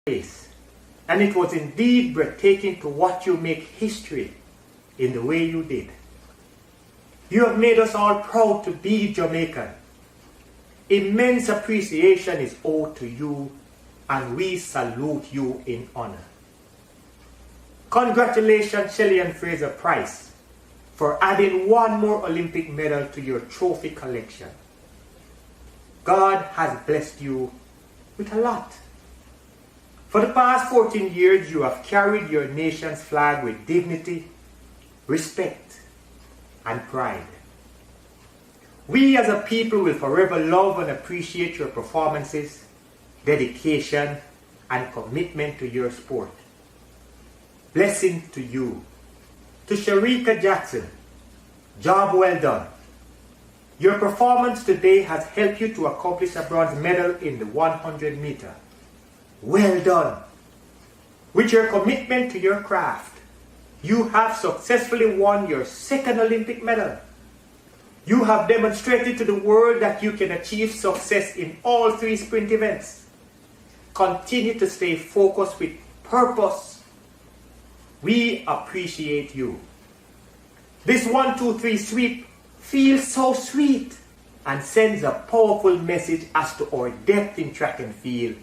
place. And it was indeed breathtaking to watch you make history in the way you did. You have made us all proud to be Jamaican. Immense appreciation is owed to you, and we salute you in honor. Congratulations, Shelley and Fraser Price, for adding one more Olympic medal to your trophy collection. God has blessed you with a lot. For the past 14 years, you have carried your nation's flag with dignity, respect, and pride. We as a people will forever love and appreciate your performances, dedication, and commitment to your sport. Blessings to you. To Sharika Jackson, job well done. Your performance today has helped you to accomplish a bronze medal in the 100 meter. Well done. With your commitment to your craft, you have successfully won your second Olympic medal. You have demonstrated to the world that you can achieve success in all 3 sprint events. Continue to stay focused with purpose. We appreciate you. This 1-2-3 sweep feels so sweet and sends a powerful message as to our depth in track and field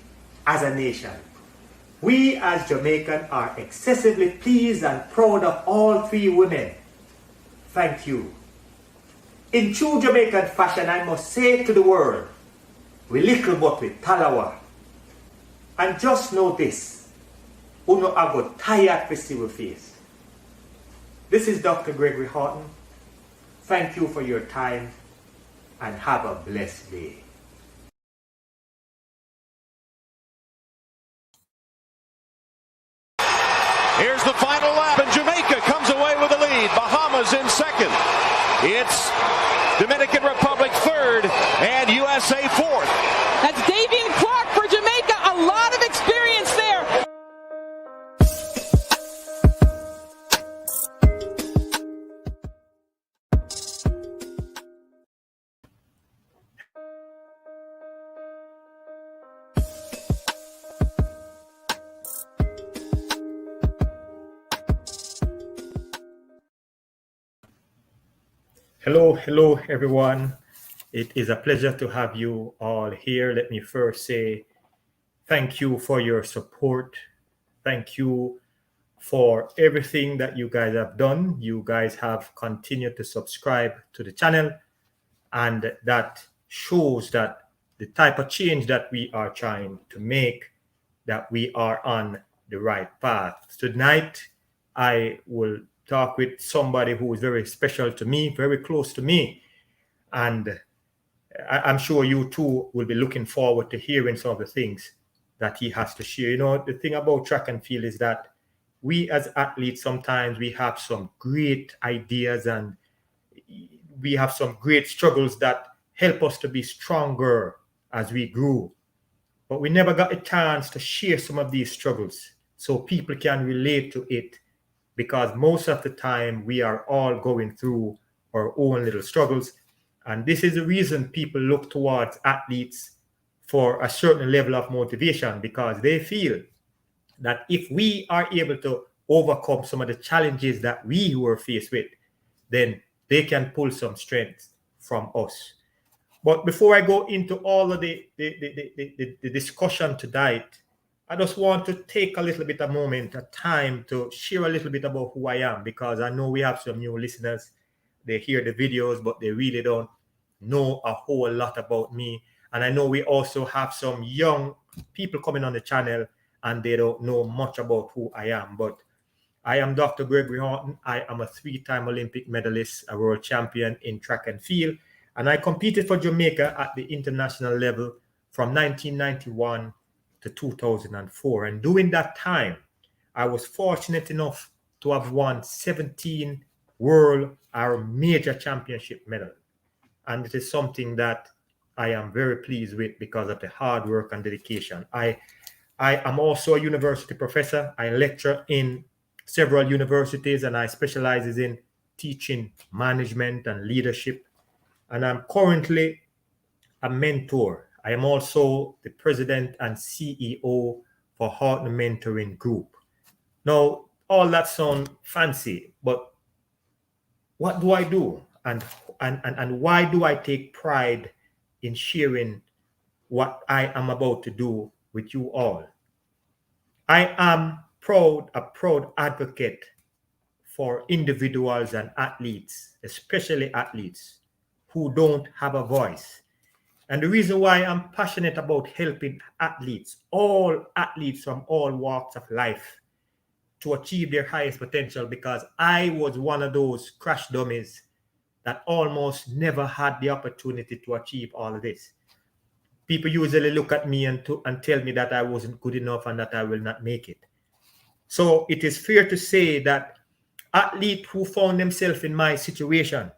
as a nation. We as Jamaicans are excessively pleased and proud of all 3 women. Thank you. In true Jamaican fashion, I must say to the world, we little but we talawa. And just know this, uno ago tired to see your face. This is Dr. Gregory Horton. Thank you for your time and have a blessed day. Here's the final lap, and Jamaica comes away with the lead. Bahamas in second. It's Dominican Republic third, and USA fourth. That's Davian Clarke for Jamaica. A lot of experience there. Hello everyone. It is a pleasure to have you all here. Let me first say thank you for your support. Thank you for everything that you guys have done. You guys have continued to subscribe to the channel, and that shows that the type of change that we are trying to make, that we are on the right path. Tonight, I will talk with somebody who is very special to me, very close to me. And I'm sure you too will be looking forward to hearing some of the things that he has to share. You know, the thing about track and field is that we as athletes, sometimes we have some great ideas and we have some great struggles that help us to be stronger as we grow. But we never got a chance to share some of these struggles so people can relate to it, because most of the time we are all going through our own little struggles. And this is the reason people look towards athletes for a certain level of motivation, because they feel that if we are able to overcome some of the challenges that we were faced with, then they can pull some strength from us. But before I go into all of the discussion tonight, I just want to take a little bit of moment, a time to share a little bit about who I am, because I know we have some new listeners. They hear the videos, but they really don't know a whole lot about me. And I know we also have some young people coming on the channel and they don't know much about who I am. But I am Dr. Gregory Horton. I am a 3-time Olympic medalist, a world champion in track and field. And I competed for Jamaica at the international level from 1991 to 2004. And during that time, I was fortunate enough to have won 17 world or major championship medals. And it is something that I am very pleased with because of the hard work and dedication. I am also a university professor. I lecture in several universities and I specialize in teaching management and leadership. And I'm currently a mentor. I am also the president and CEO for Heart Mentoring Group. Now, all that sounds fancy, but what do I do? And why do I take pride in sharing what I am about to do with you all? I am a proud advocate for individuals and athletes, especially athletes who don't have a voice. And the reason why I'm passionate about helping athletes, all athletes from all walks of life, to achieve their highest potential, because I was one of those crash dummies that almost never had the opportunity to achieve all of this. People usually look at me and tell me that I wasn't good enough and that I will not make it. So it is fair to say that athletes who found themselves in my situation,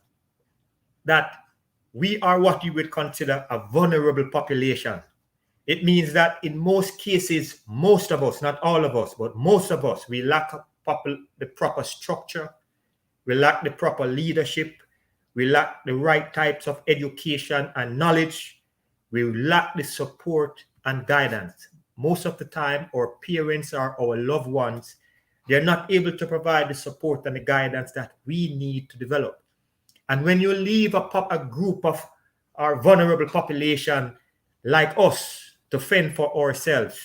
that we are what you would consider a vulnerable population. It means that in most cases, most of us, not all of us, but most of us, we lack the proper structure, we lack the proper leadership, we lack the right types of education and knowledge, we lack the support and guidance. Most of the time, our parents or our loved ones, they're not able to provide the support and the guidance that we need to develop. And when you leave a group of our vulnerable population like us to fend for ourselves,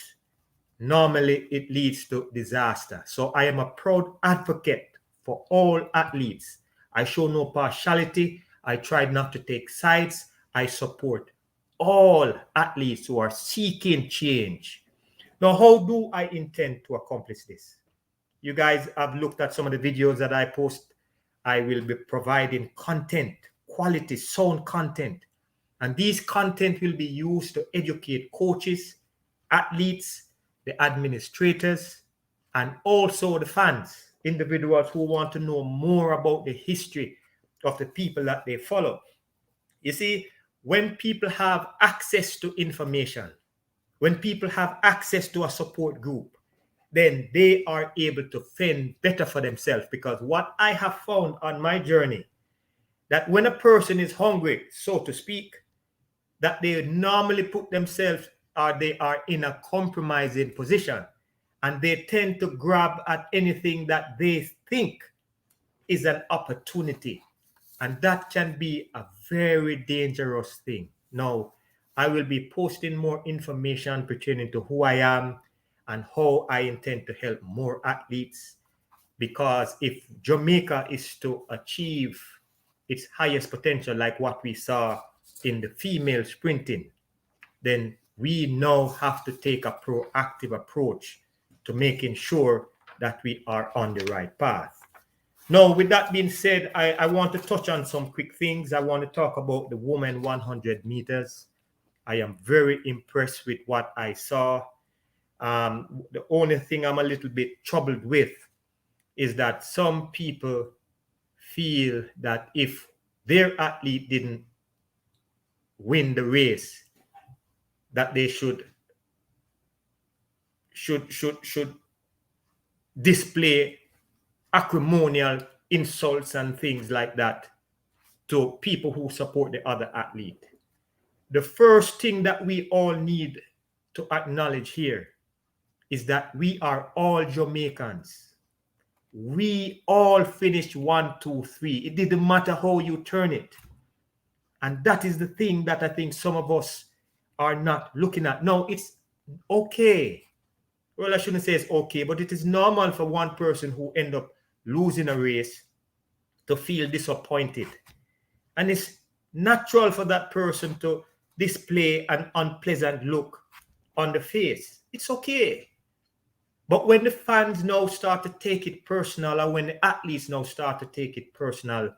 normally it leads to disaster. So I am a proud advocate for all athletes. I show no partiality. I try not to take sides. I support all athletes who are seeking change. Now, how do I intend to accomplish this? You guys have looked at some of the videos that I post. I will be providing content, quality, sound content. And these content will be used to educate coaches, athletes, the administrators, and also the fans, individuals who want to know more about the history of the people that they follow. You see, when people have access to information, when people have access to a support group, then they are able to fend better for themselves. Because what I have found on my journey, that when a person is hungry, so to speak, that they normally put themselves, or they are in a compromising position, and they tend to grab at anything that they think is an opportunity. And that can be a very dangerous thing. Now, I will be posting more information pertaining to who I am and how I intend to help more athletes, because if Jamaica is to achieve its highest potential, like what we saw in the female sprinting, then we now have to take a proactive approach to making sure that we are on the right path. Now, with that being said, I want to touch on some quick things. I want to talk about the women 100 meters. I am very impressed with what I saw. The only thing I'm a little bit troubled with is that some people feel that if their athlete didn't win the race, that they should display acrimonial insults and things like that to people who support the other athlete. The first thing that we all need to acknowledge here is that we are all Jamaicans. We all finished 1, 2, 3. It didn't matter how you turn it. And that is the thing that I think some of us are not looking at. No, it's okay. Well, I shouldn't say it's okay, but it is normal for one person who end up losing a race to feel disappointed. And it's natural for that person to display an unpleasant look on the face. It's okay. But when the fans now start to take it personal, or when the athletes now start to take it personal,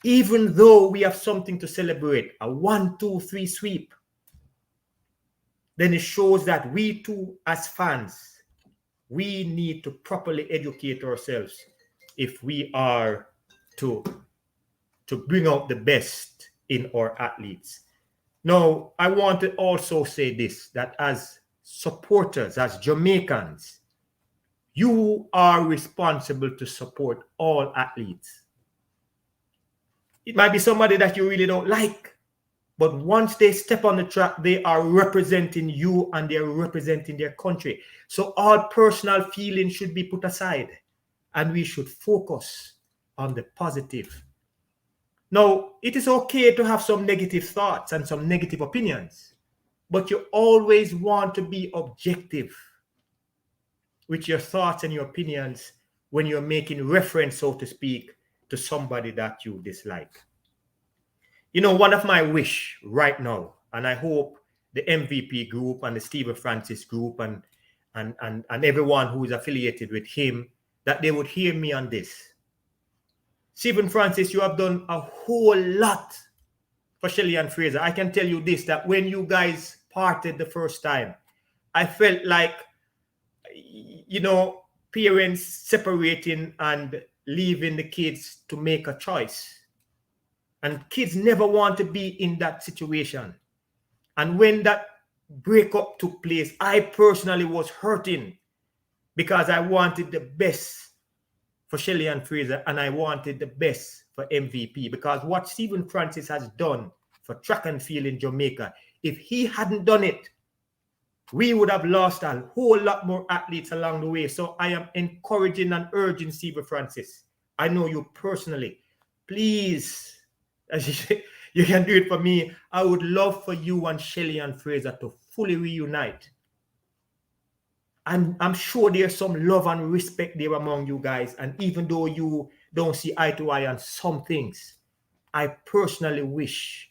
even though we have something to celebrate, a 1, 2, 3 sweep, then it shows that we too, as fans, we need to properly educate ourselves if we are to bring out the best in our athletes. Now, I want to also say this, that as supporters, as Jamaicans, you are responsible to support all athletes. It might be somebody that you really don't like, But once they step on the track, they are representing you and they're representing their country. So all personal feelings should be put aside and we should focus on the positive. Now, it is okay to have some negative thoughts and some negative opinions, but you always want to be objective with your thoughts and your opinions when you're making reference, so to speak, to somebody that you dislike. You know, one of my wish right now, and I hope the MVP group and the Stephen Francis group and everyone who is affiliated with him, that they would hear me on this. Stephen Francis, you have done a whole lot for Shelly and Fraser. I can tell you this, that when you guys parted the first time, I felt like, you know, parents separating and leaving the kids to make a choice. And kids never want to be in that situation. And when that breakup took place, I personally was hurting because I wanted the best for Shelly and Fraser and I wanted the best for MVP, because what Stephen Francis has done for track and field in Jamaica, if he hadn't done it, we would have lost a whole lot more athletes along the way. So I am encouraging and urging Stephen Francis. I know you personally. Please, you can do it for me. I would love for you and Shelly and Fraser to fully reunite. And I'm sure there's some love and respect there among you guys. And even though you don't see eye to eye on some things, I personally wish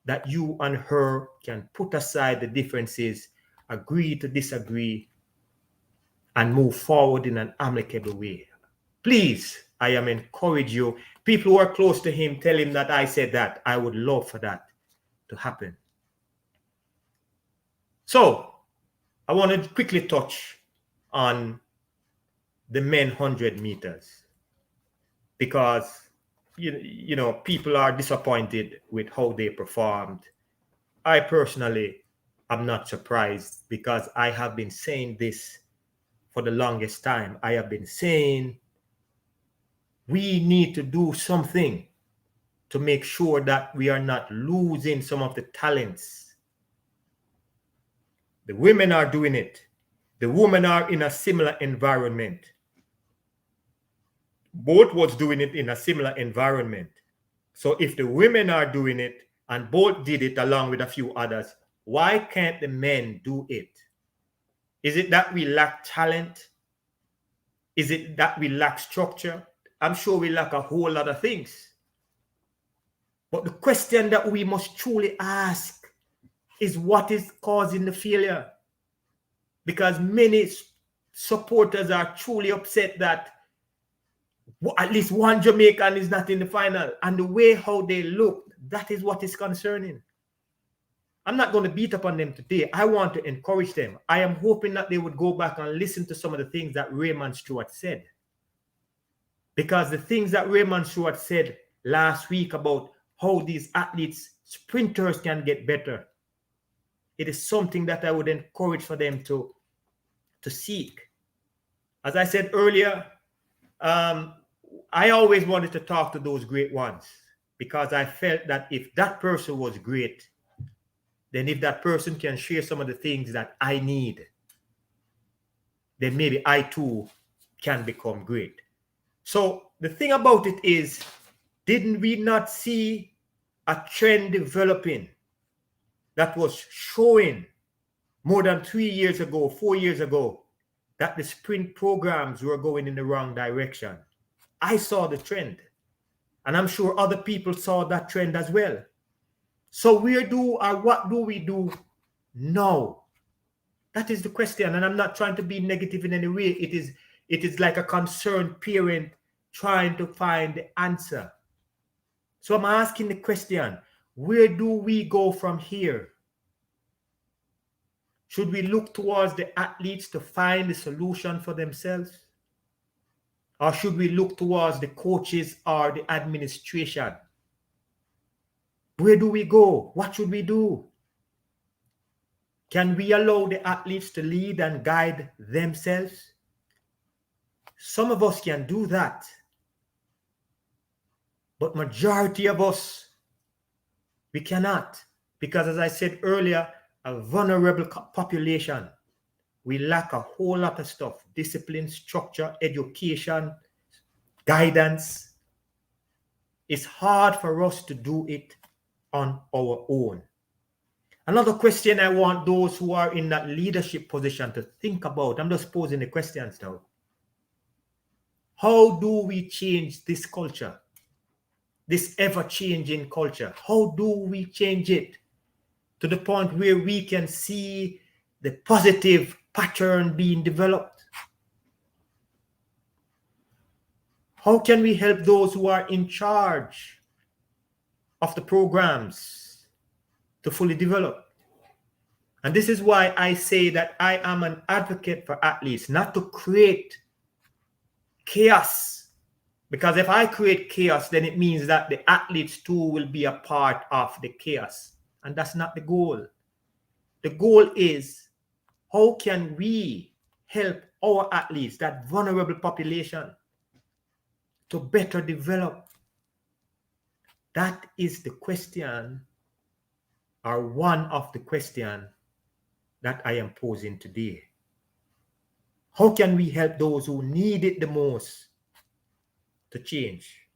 that you and her can put aside the differences, agree to disagree, and move forward in an amicable way. Please, I am encourage you. People who are close to him, tell him that I said that. I would love for that to happen. So, I want to quickly touch on the men 100 meters because, you know, people are disappointed with how they performed. I personally am not surprised because I have been saying this for the longest time. I have been saying we need to do something to make sure that we are not losing some of the talents. The women are doing it. The women are in a similar environment. Both was doing it in a similar environment. So if the women are doing it and both did it along with a few others, why can't the men do it? Is it that we lack talent? Is it that we lack structure? I'm sure we lack a whole lot of things. But the question that we must truly ask is what is causing the failure? Because many supporters are truly upset that at least one Jamaican is not in the final. And the way how they look, that is what is concerning. I'm not going to beat up on them today. I want to encourage them. I am hoping that they would go back and listen to some of the things that Raymond Stewart said. Because the things that Raymond Stewart said last week about how these athletes, sprinters can get better, it is something that I would encourage for them to seek. As I said earlier, I always wanted to talk to those great ones because I felt that if that person was great, then if that person can share some of the things that I need, then maybe I too can become great. So the thing about it is, didn't we not see a trend developing that was showing more than 3 years ago, 4 years ago, that the sprint programs were going in the wrong direction? I saw the trend, and I'm sure other people saw that trend as well. So what do we do now? That is the question, and I'm not trying to be negative in any way. It is like a concerned parent trying to find the answer. So I'm asking the question, where do we go from here? Should we look towards the athletes to find the solution for themselves? Or should we look towards the coaches or the administration? Where do we go? What should we do? Can we allow the athletes to lead and guide themselves? Some of us can do that. But majority of us We cannot, because as I said earlier, a vulnerable population. We lack a whole lot of stuff: discipline, structure, education, guidance. It's hard for us to do it on our own. Another question I want those who are in that leadership position to think about, I'm just posing the questions now. How do we change this culture? This ever-changing culture? How do we change it to the point where we can see the positive pattern being developed? How can we help those who are in charge of the programs to fully develop? And this is why I say that I am an advocate for athletes, not to create chaos. Because if I create chaos, then it means that the athletes too will be a part of the chaos. And that's not the goal. The goal is, how can we help our athletes, that vulnerable population, to better develop? That is the question, or one of the questions that I am posing today. How can we help those who need it the most to change?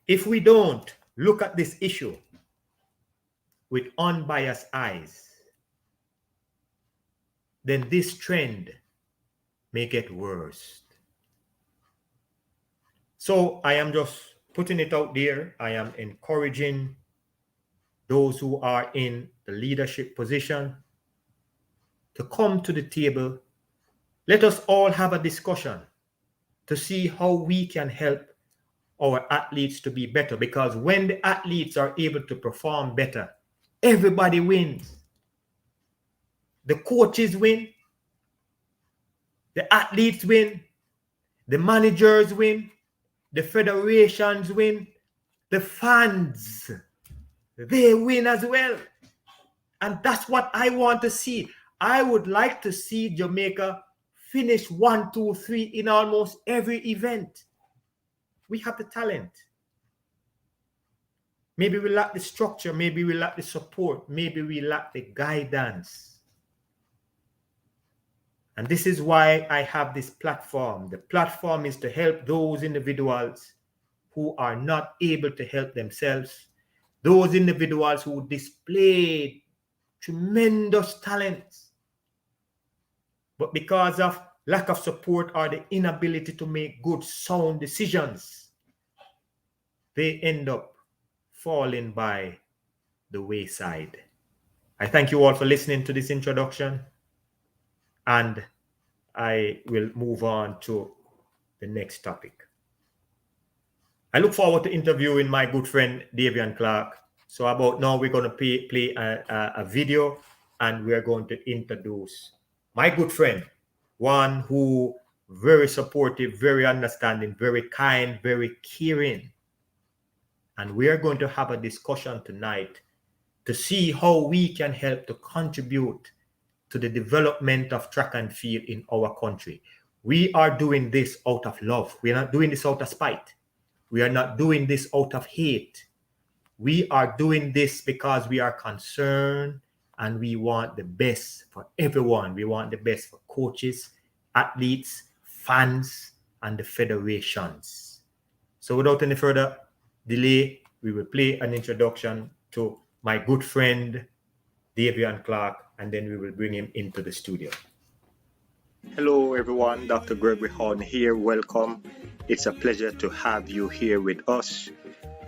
If we don't look at this issue with unbiased eyes, then this trend may get worse. So I am just putting it out there. I am encouraging those who are in the leadership position to come to the table. Let us all have a discussion to see how we can help our athletes to be better, because when the athletes are able to perform better, everybody wins. The coaches win, the athletes win, the managers win, the federations win, the fans, they win as well. And that's what I want to see. I would like to see Jamaica finish 1, 2, 3 in almost every event. We have the talent. Maybe we lack the structure, maybe we lack the support, maybe we lack the guidance. And this is why I have this platform. The platform is to help those individuals who are not able to help themselves, those individuals who display tremendous talents, but because of lack of support or the inability to make good, sound decisions, they end up falling by the wayside. I thank you all for listening to this introduction, and I will move on to the next topic. I look forward to interviewing my good friend Davian Clarke. So about now, we're going to play a video, and we're going to introduce my good friend, one who very supportive, very understanding, very kind, very caring. And we are going to have a discussion tonight to see how we can help to contribute to the development of track and field in our country. We are doing this out of love. We are not doing this out of spite. We are not doing this out of hate. We are doing this because we are concerned and we want the best for everyone. We want the best for coaches, athletes, fans, and the federations. So without any further delay, we will play an introduction to my good friend, Davian Clarke, and then we will bring him into the studio. Hello everyone, Dr. Gregory Horn here. Welcome. It's a pleasure to have you here with us.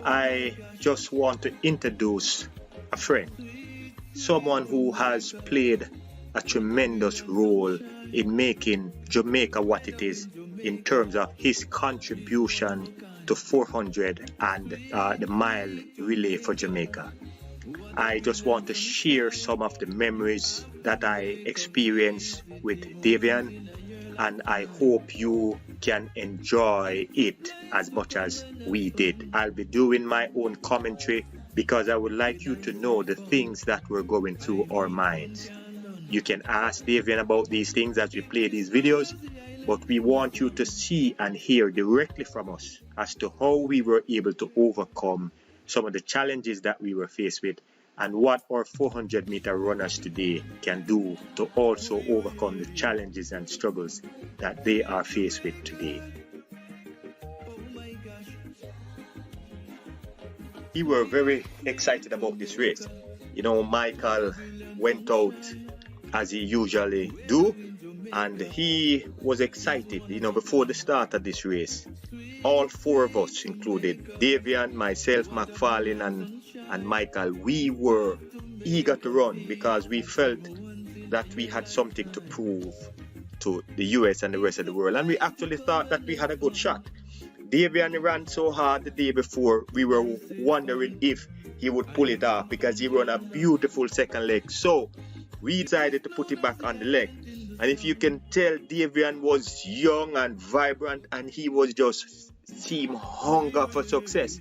I just want to introduce a friend, someone who has played a tremendous role in making Jamaica what it is in terms of his contribution to 400 and the mile relay for Jamaica. I just want to share some of the memories that I experienced with Davian, and I hope you can enjoy it as much as we did. I'll be doing my own commentary because I would like you to know the things that were going through our minds. You can ask Davian about these things as we play these videos, but we want you to see and hear directly from us as to how we were able to overcome some of the challenges that we were faced with, and what our 400-meter runners today can do to also overcome the challenges and struggles that they are faced with today. We were very excited about this race. Michael went out as he usually do, and he was excited, before the start of this race. All four of us, included Davian, myself, McFarlane, and Michael, we were eager to run because we felt that we had something to prove to the US and the rest of the world, and we actually thought that we had a good shot. Davian ran so hard the day before, we were wondering if he would pull it off because he ran a beautiful second leg. So we decided to put it back on the leg. And if you can tell, Davian was young and vibrant, and he was just seemed hunger for success.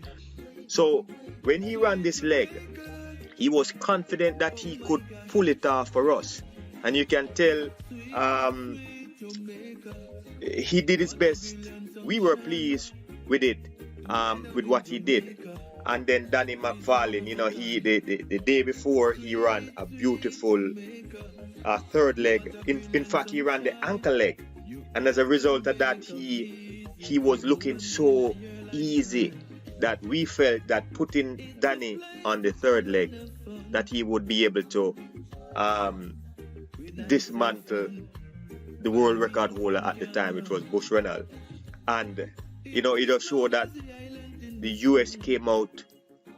So when he ran this leg, he was confident that he could pull it off for us. And you can tell he did his best. We were pleased with it, with what he did. And then Danny McFarlane, the day before, he ran a beautiful third leg. In fact, he ran the ankle leg, and as a result of that, he was looking so easy that we felt that putting Danny on the third leg, that he would be able to dismantle the world record holder at the time, which was Bush Reynolds. And it just showed that the US came out,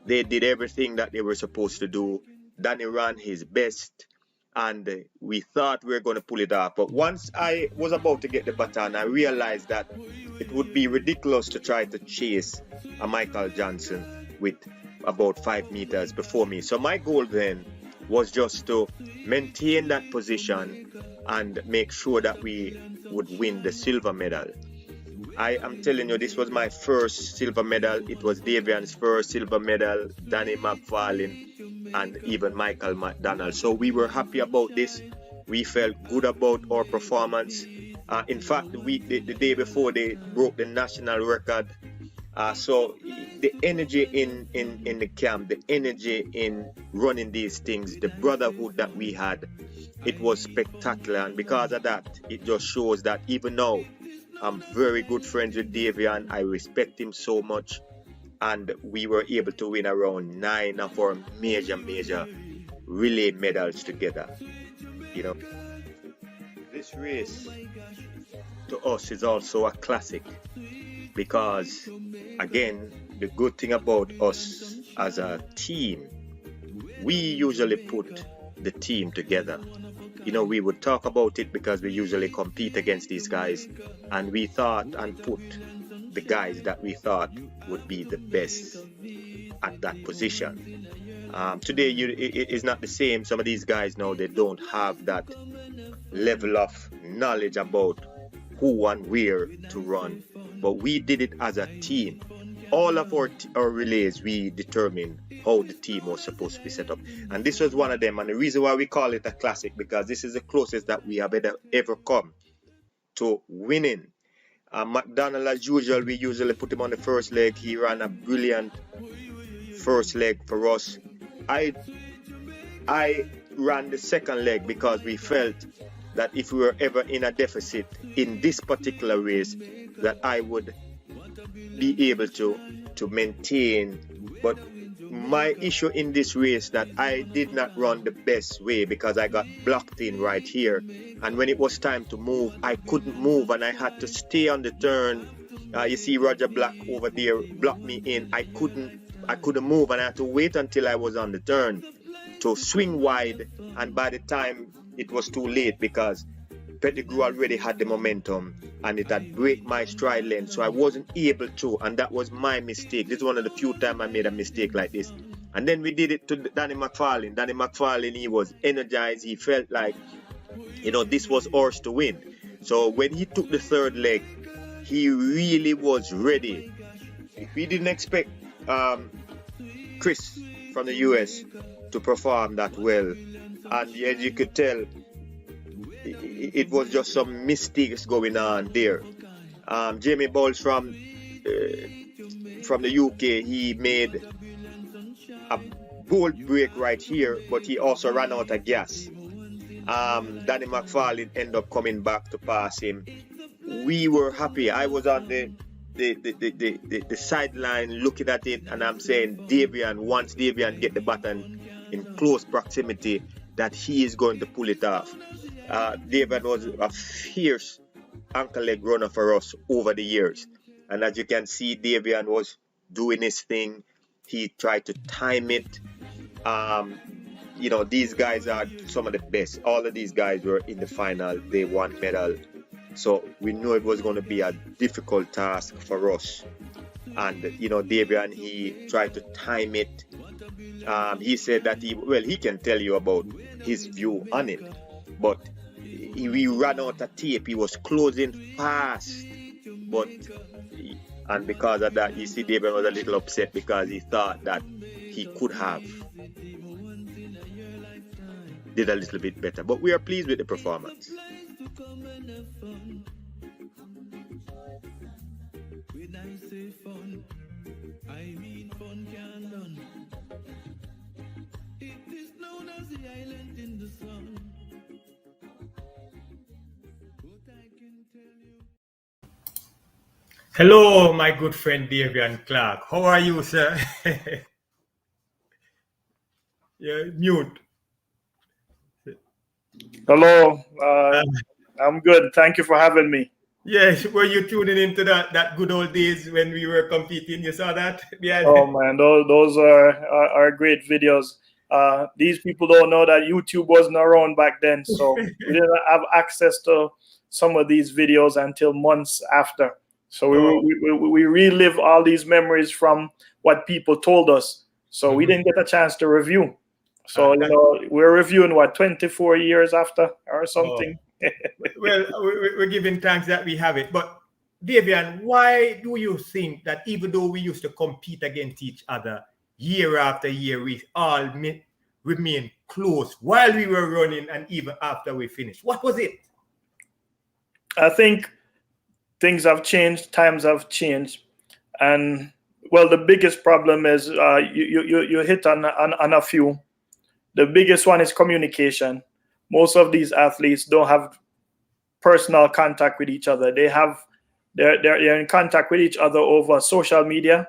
they did everything that they were supposed to do. Danny ran his best, and we thought we were going to pull it off. But once I was about to get the baton, I realized that it would be ridiculous to try to chase a Michael Johnson with about 5 meters before me. So my goal then was just to maintain that position and make sure that we would win the silver medal. I am telling you, this was my first silver medal. It was Davian's first silver medal, Danny McFarlane, and even Michael McDonald. So we were happy about this. We felt good about our performance. In fact, the day before, they broke the national record. So the energy in the camp, the energy in running these things, the brotherhood that we had, it was spectacular. And because of that, it just shows that even now, I'm very good friends with Davian. I respect him so much. And we were able to win around 9 of our major relay medals together. This race to us is also a classic, because again, the good thing about us as a team, we usually put the team together. We would talk about it because we usually compete against these guys, and we thought and put the guys that we thought would be the best at that position. Today, it is not the same. Some of these guys now, they don't have that level of knowledge about who and where to run, but we did it as a team. All of our relays, we determined how the team was supposed to be set up, and this was one of them. And the reason why we call it a classic, because this is the closest that we have ever come to winning. McDonald, as usual, we usually put him on the first leg. He ran a brilliant first leg for us. I ran the second leg because we felt that if we were ever in a deficit in this particular race, that I would be able to maintain. But my issue in this race, that I did not run the best way because I got blocked in right here, and when it was time to move, I couldn't move, and I had to stay on the turn. You see Roger Black over there blocked me in. I couldn't move, and I had to wait until I was on the turn to swing wide, and by the time it was too late because Pettigrew already had the momentum and it had break my stride length, so I wasn't able to, and that was my mistake. This is one of the few times I made a mistake like this. And then we did it to Danny McFarlane. Danny McFarlane, he was energized. He felt like, this was ours to win. So when he took the third leg, he really was ready. We didn't expect Chris from the US to perform that well, and as you could tell, it was just some mistakes going on there. Jamie Bowles from the UK, he made a bold break right here, but he also ran out of gas. Danny McFarlane ended up coming back to pass him. We were happy. I was on the sideline looking at it, and I'm saying once Davian get the button in close proximity, that he is going to pull it off. Davian was a fierce ankle leg runner for us over the years, and as you can see, Davian was doing his thing. He tried to time it. These guys are some of the best. All of these guys were in the final. They won medal. So we knew it was going to be a difficult task for us. And, Davian, he tried to time it. He said that he can tell you about his view on it. But we ran out of tape. He was closing fast. And because of that, you see, Davian was a little upset because he thought that he could have did a little bit better. But we are pleased with the performance. Hello, my good friend Davian Clarke. How are you, sir? You're mute. Hello, I'm good. Thank you for having me. Yes, were you tuning into that good old days when we were competing? You saw that? Yeah. Oh man, those are great videos. These people don't know that YouTube wasn't around back then, so we didn't have access to some of these videos until months after. So we relive all these memories from what people told us. So we didn't get a chance to review. So we're reviewing 24 years after or something. Well, we're giving thanks that we have it. But Davian, why do you think that even though we used to compete against each other year after year, we all remain close while we were running and even after we finished? What was it? I think things have changed, times have changed, and well, the biggest problem is you hit on a few. The biggest one is communication. Most of these athletes don't have personal contact with each other. They're in contact with each other over social media,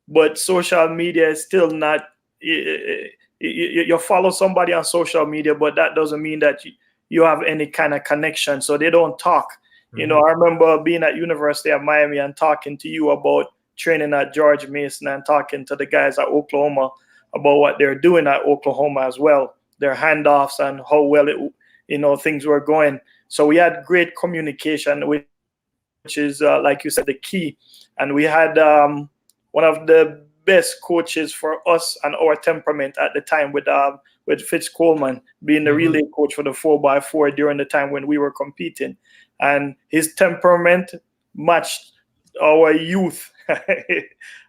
but social media is still not. You follow somebody on social media, but that doesn't mean that you have any kind of connection. So they don't talk. I remember being at University of Miami and talking to you about training at George Mason and talking to the guys at Oklahoma about what they're doing at Oklahoma as well, their handoffs and how well things were going. So we had great communication, which is, like you said, the key. And we had one of the best coaches for us and our temperament at the time with Fitz Coleman being the relay coach for the 4x4 during the time when we were competing. And his temperament matched our youth.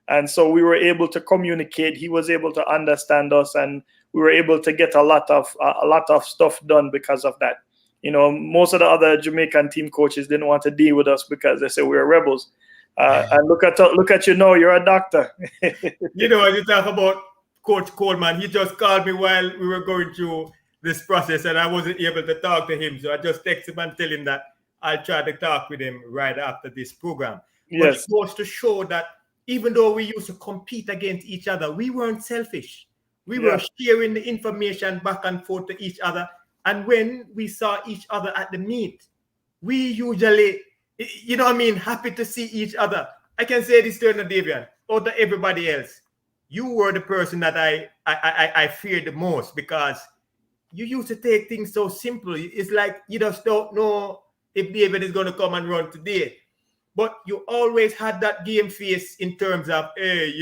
And so we were able to communicate. He was able to understand us, and we were able to get a lot of stuff done because of that. Most of the other Jamaican team coaches didn't want to deal with us because they said we were rebels. And look at you now, you're a doctor. When you talk about Coach Coleman, he just called me while we were going through this process, and I wasn't able to talk to him. So I just text him and tell him that I'll try to talk with him right after this program. Yes. But it goes to show that even though we used to compete against each other, we weren't selfish. We were sharing the information back and forth to each other. And when we saw each other at the meet, we usually, happy to see each other. I can say this to Davian, or to everybody else. You were the person that I feared the most, because you used to take things so simple. It's like you just don't know if David is going to come and run today. But you always had that game face in terms of, hey,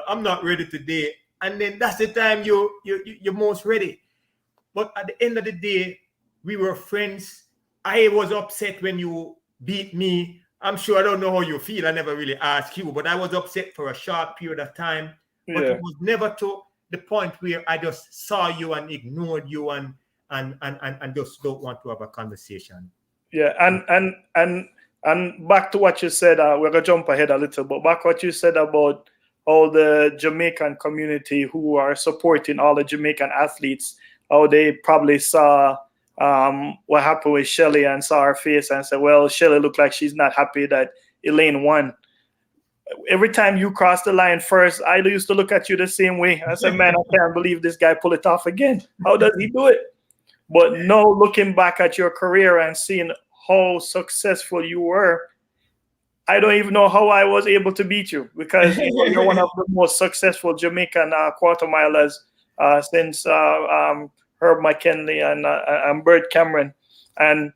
I'm not ready today. And then that's the time you're most ready. But at the end of the day, we were friends. I was upset when you beat me. I'm sure I don't know how you feel. I never really asked you, but I was upset for a short period of time. But it was never to the point where I just saw you and ignored you and just don't want to have a conversation. Yeah, and back to what you said, we're gonna jump ahead a little, but back what you said about all the Jamaican community who are supporting all the Jamaican athletes, how they probably saw what happened with Shelly and saw her face and said, well, Shelly looked like she's not happy that Elaine won. Every time you cross the line first, I used to look at you the same way. I said, man, I can't believe this guy pulled it off again. How does he do it? But now looking back at your career and seeing how successful you were, I don't even know how I was able to beat you, because you're one of the most successful Jamaican quarter milers since Herb McKinley and Bert Cameron. And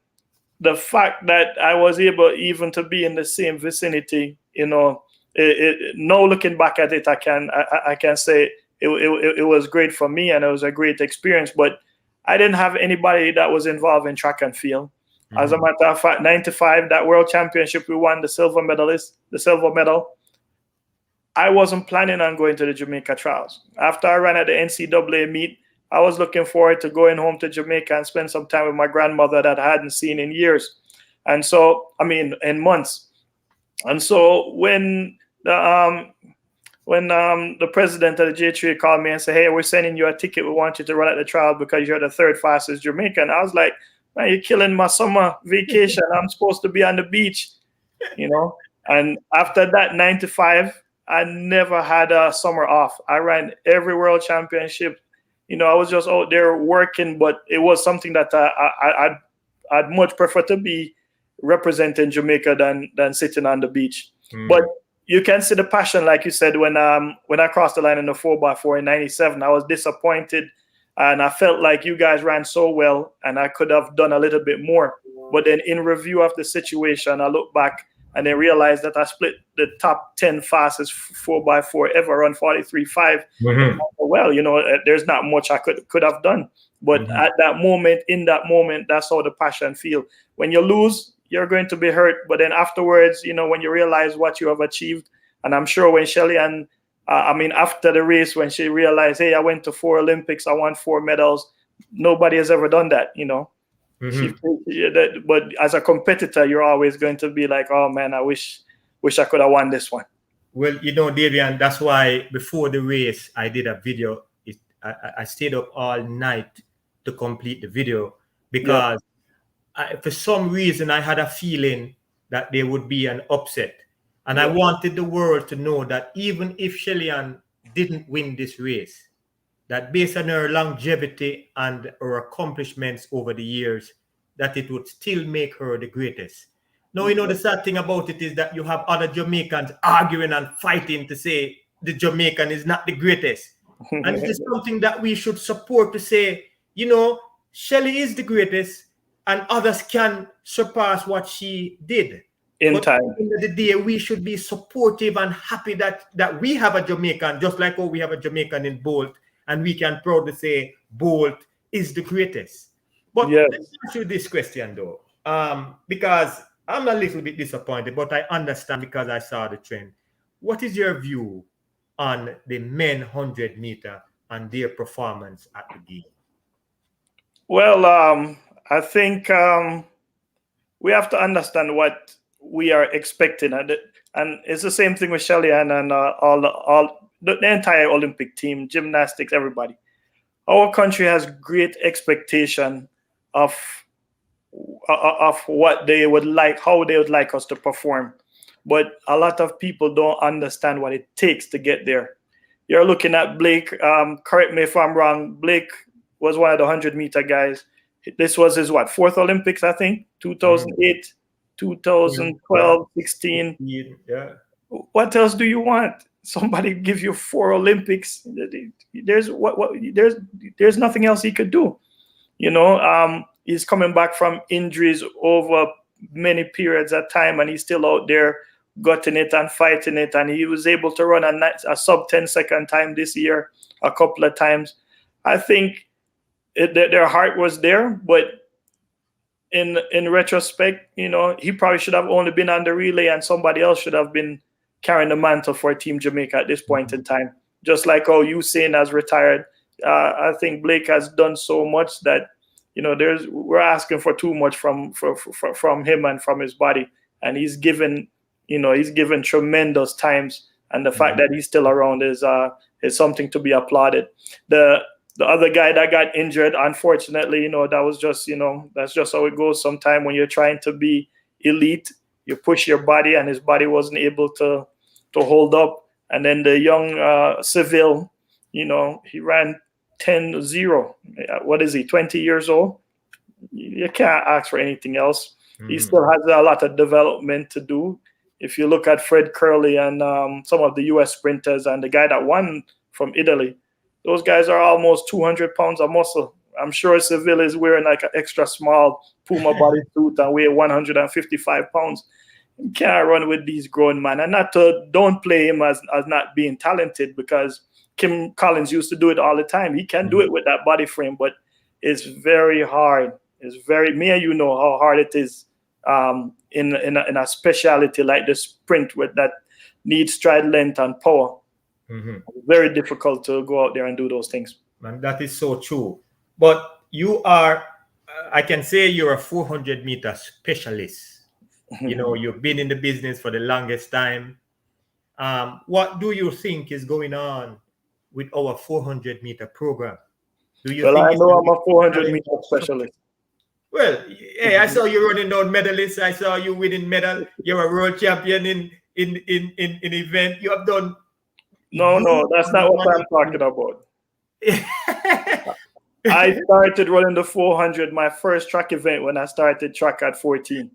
the fact that I was able even to be in the same vicinity, now looking back at it, I can say it was great for me, and it was a great experience. But I didn't have anybody that was involved in track and field. As a matter of fact, 95, that world championship, we won the silver medal. I wasn't planning on going to the Jamaica trials. After I ran at the NCAA meet, I was looking forward to going home to Jamaica and spend some time with my grandmother that I hadn't seen in years. And so, in months. And so when the president of the J3 called me and said, hey, we're sending you a ticket. We want you to run at the trial because you're the third fastest Jamaican. I was like, man, you're killing my summer vacation. I'm supposed to be on the beach, And after that, 95, I never had a summer off. I ran every world championship. I was just out there working, but it was something that I'd much prefer to be representing Jamaica than sitting on the beach. But you can see the passion, like you said, when I crossed the line in the 4x4 in 97, I was disappointed. And I felt like you guys ran so well and I could have done a little bit more. But then in review of the situation, I look back and then realized that I split the top 10 fastest 4x4 ever, run 43.5. Well, there's not much I could have done. But at that moment, that's how the passion feel. When you lose, you're going to be hurt. But then afterwards, when you realize what you have achieved, and I'm sure when Shelly and after the race, when she realized, hey, I went to 4 Olympics, I won 4 medals. Nobody has ever done that, But as a competitor, you're always going to be like, oh man, I wish I could have won this one. Well, Davian, that's why before the race, I did a video. I stayed up all night to complete the video because for some reason I had a feeling that there would be an upset. And I wanted the world to know that even if Shelly-Ann didn't win this race, that based on her longevity and her accomplishments over the years, that it would still make her the greatest. Now, the sad thing about it is that you have other Jamaicans arguing and fighting to say the Jamaican is not the greatest. And it is something that we should support to say, Shelly is the greatest and others can surpass what she did. But time. At the end of the day, we should be supportive and happy that we have a Jamaican, just like how we have a Jamaican in Bolt, and we can proudly say Bolt is the greatest. But let's ask you this question, though, because I'm a little bit disappointed, but I understand because I saw the trend. What is your view on the men 100 meter and their performance at the game? Well, I think we have to understand what we are expecting, and it's the same thing with Shelly-Ann and all the entire Olympic team, gymnastics, everybody. Our country has great expectation of what they would like, how they would like us to perform, but a lot of people don't understand what it takes to get there. You're looking at Blake. Correct me if I'm wrong. Blake was one of the 100-meter guys. This was his 4th Olympics, I think, 2008. 2012, 16. Yeah. What else do you want? Somebody give you 4 Olympics. There's nothing else he could do. He's coming back from injuries over many periods of time, and he's still out there gutting it and fighting it. And he was able to run a sub 10-second time this year a couple of times. I think their heart was there, but in retrospect, he probably should have only been on the relay and somebody else should have been carrying the mantle for Team Jamaica at this point in time. Just like how Usain has retired. I think Blake has done so much that, we're asking for too much from him and from his body. And he's given tremendous times and the fact that he's still around is something to be applauded. The other guy that got injured, unfortunately, that's just how it goes. Sometimes when you're trying to be elite, you push your body, and his body wasn't able to hold up. And then the young Seville, he ran 10-0. What is he, 20 years old? You can't ask for anything else. He still has a lot of development to do. If you look at Fred Curley and some of the U.S. sprinters and the guy that won from Italy, those guys are almost 200 pounds of muscle. I'm sure Seville is wearing like an extra small Puma bodysuit and weigh 155 pounds. You can't run with these grown men. And don't play him as not being talented, because Kim Collins used to do it all the time. He can do it with that body frame, but it's very hard. Me and you know how hard it is in a specialty like the sprint with that needs stride length and power. Very difficult to go out there and do those things. Man, that is so true. But you are, I can say you're a 400-meter specialist. You've been in the business for the longest time. What do you think is going on with our 400-meter program? I know I'm a 400-meter specialist. Well, hey, I saw you running down medalists. I saw you winning medal. You're a world champion in event. You have done. No, that's not what I'm talking about. I started running the 400, my first track event, when I started track at 14.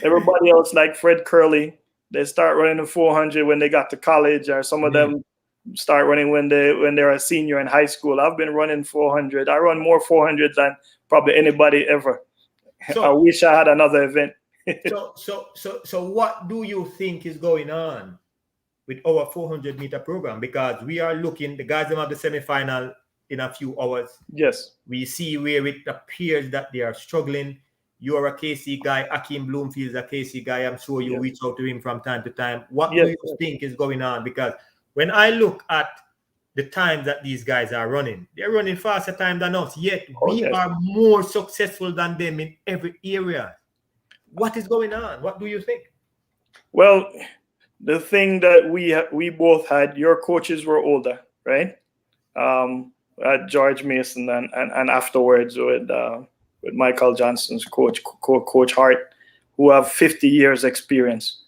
Everybody else, like Fred Curley, they start running the 400 when they got to college, or some of them start running when they're a senior in high school. I've been running 400. I run more 400 than probably anybody ever. So, I wish I had another event. So what do you think is going on with our 400-meter program? Because we are looking, the guys have the semifinal in a few hours. Yes. We see where it appears that they are struggling. You're a KC guy. Akeem Bloomfield is a KC guy. I'm sure you reach out to him from time to time. What do you think is going on? Because when I look at the times that these guys are running, they're running faster time than us, yet we are more successful than them in every area. What is going on? What do you think? Well, the thing that we both had, your coaches were older, right? George Mason and afterwards with Michael Johnson's Coach Hart, who have 50 years experience.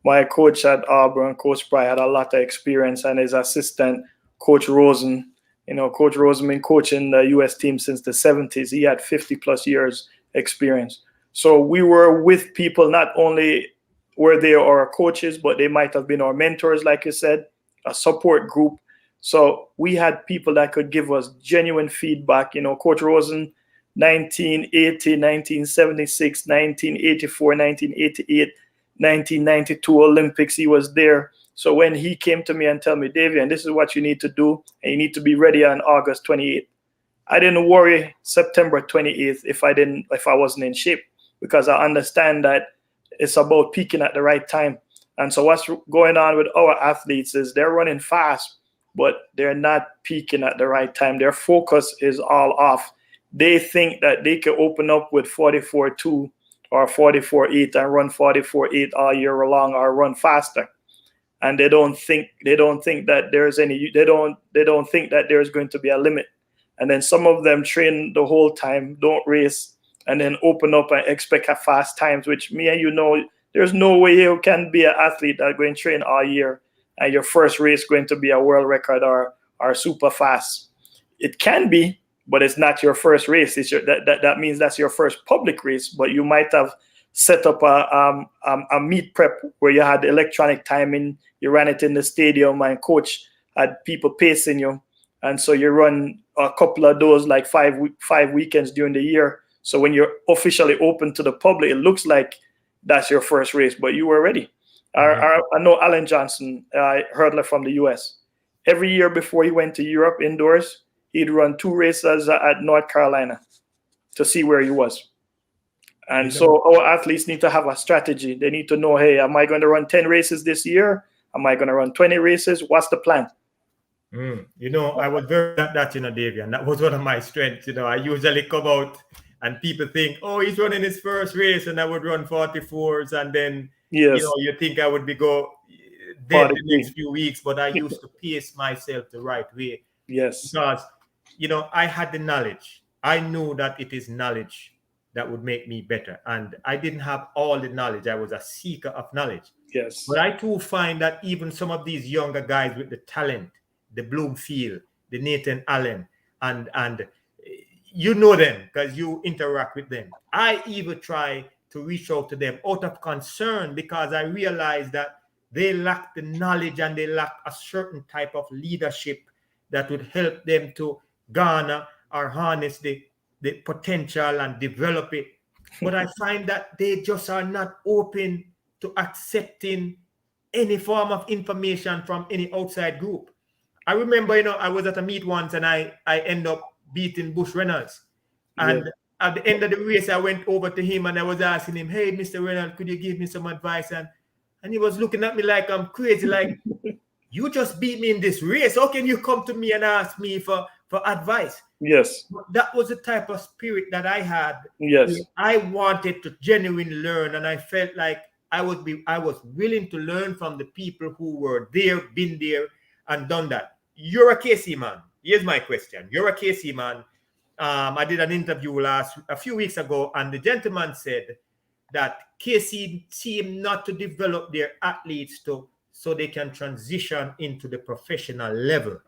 My coach at Auburn, Coach Pry, had a lot of experience, and his assistant, Coach Rosen, Coach Rosen been coaching the U.S. team since the 70s. He had 50 plus years experience. So we were with people, not only were they our coaches, but they might have been our mentors, like you said, a support group. So we had people that could give us genuine feedback. Coach Rosen, 1980, 1976, 1984, 1988, 1992 Olympics, he was there. So when he came to me and tell me, Davian, this is what you need to do, and you need to be ready on August 28th. I didn't worry September 28th if I wasn't in shape, because I understand that it's about peaking at the right time. And so what's going on with our athletes is they're running fast, but they're not peaking at the right time. Their focus is all off. They think that they can open up with 44.2 or 44.8 and run 44.8 all year long, or run faster. And they don't think that there's going to be a limit. And then some of them train the whole time, don't race, and then open up and expect a fast times, which me and there's no way you can be an athlete that going to train all year and your first race going to be a world record or super fast. It can be, but it's not your first race. That means that's your first public race, but you might have set up a meet prep where you had electronic timing, you ran it in the stadium, and coach had people pacing you. And so you run a couple of those, like five weekends during the year. So when you're officially open to the public, it looks like that's your first race, but you were ready. I know Alan Johnson, hurdler from the US. Every year before he went to Europe indoors, he'd run 2 races at North Carolina to see where he was. And so our athletes need to have a strategy. They need to know, hey, am I going to run 10 races this year? Am I going to run 20 races? What's the plan? I was very at that, Davian. That was one of my strengths. I usually come out and people think, oh, he's running his first race, and I would run 44s, and then you think I would be dead the next few weeks, but I used to pace myself the right way. Yes. Because, I had the knowledge. I knew that it is knowledge that would make me better. And I didn't have all the knowledge. I was a seeker of knowledge. Yes. But I too find that even some of these younger guys with the talent, the Bloomfield, the Nathan Allen, and you know them because you interact with them. I even try to reach out to them out of concern because I realize that they lack the knowledge and they lack a certain type of leadership that would help them to garner or harness the potential and develop it. But I find that they just are not open to accepting any form of information from any outside group. I remember, I was at a meet once and I end up beating Bush Reynolds. And at the end of the race, I went over to him and I was asking him, hey, Mr. Reynolds, could you give me some advice? And he was looking at me like I'm crazy, like, you just beat me in this race. How can you come to me and ask me for advice? Yes. That was the type of spirit that I had. Yes. I wanted to genuinely learn, and I felt like I was willing to learn from the people who were there, been there, and done that. You're a KC man. Here's my question. You're a KC man. I did an interview a few weeks ago, and the gentleman said that KC seemed not to develop their athletes so they can transition into the professional level.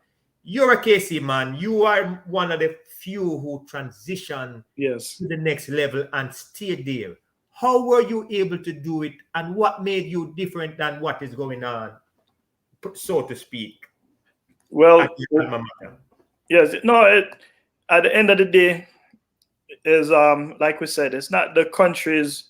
You're a KC man. You are one of the few who transition to the next level and stayed there. How were you able to do it, and what made you different than what is going on, so to speak? Well, yes, no, at the end of the day, is like we said, it's not the country's,